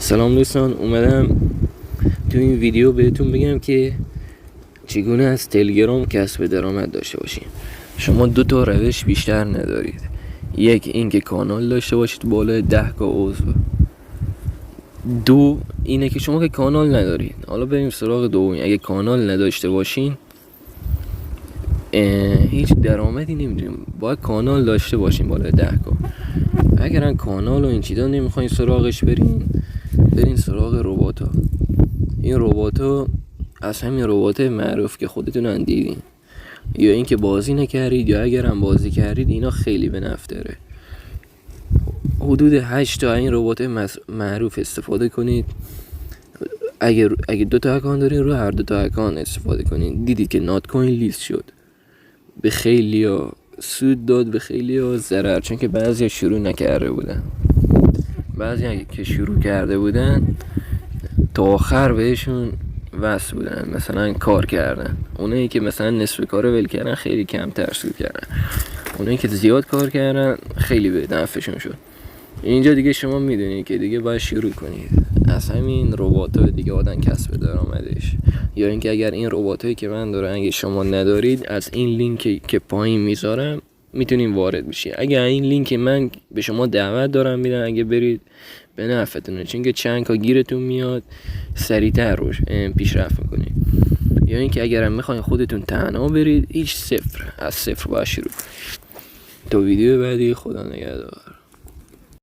سلام دوستان، اومدم تو این ویدیو بهتون بگم که چگونه از تلگرام کسب درآمد داشته باشین. شما دو تا روش بیشتر ندارید. یک این که کانال داشته باشید بالای 10 تا عضو. دو اینه که شما که کانال ندارید. حالا بریم سراغ دومی. اگه کانال نداشته باشین هیچ درآمدی نمیدونیم. باید کانال داشته باشین بالای 10 تا. اگرن کانال و این چیزا نمیخواین سراغش برین سراغ ربات‌ها. این ربات‌ها از همین ربات معروف که خودتون دیدین، یا اینکه بازی نکردید یا اگرم بازی کردید، اینا خیلی به نفع داره. حدود 8 تا این ربات معروف استفاده کنید. اگه 2 تا اکانت دارین رو هر 2 تا اکانت استفاده کنید. دیدید که نات کوین لیست شد، به خیلیا سود داد، به خیلیا ضرر، چون که بعضیا شروع نکرده بودن. بعضی که شروع کرده بودن تا آخر بهشون وصل بودن، مثلا کار کردن. اونایی که مثلا نصف کار ول کردن خیلی کمتر سود کردن. اونایی که زیاد کار کردن خیلی به نفعشون شد. اینجا دیگه شما میدونید که دیگه باید شروع کنید از همین ربات‌ها دیگه آدم کسب درآمدش. یا اینکه اگر این رباتایی که من دارم اگه شما ندارید، از این لینکی که پایین میذارم میتونین وارد بشید. اگه این لینک من به شما دعوت دارم میدم، اگه برید به نفعتونه، چون که چند تا گیرتون میاد، سریعتر روش پیشرفت میکنید. یا اینکه اگرم میخواین خودتون تنها برید، هیچ صفر، از صفر باید شروع کنید. تا ویدیو بعدی، خدا نگهدار.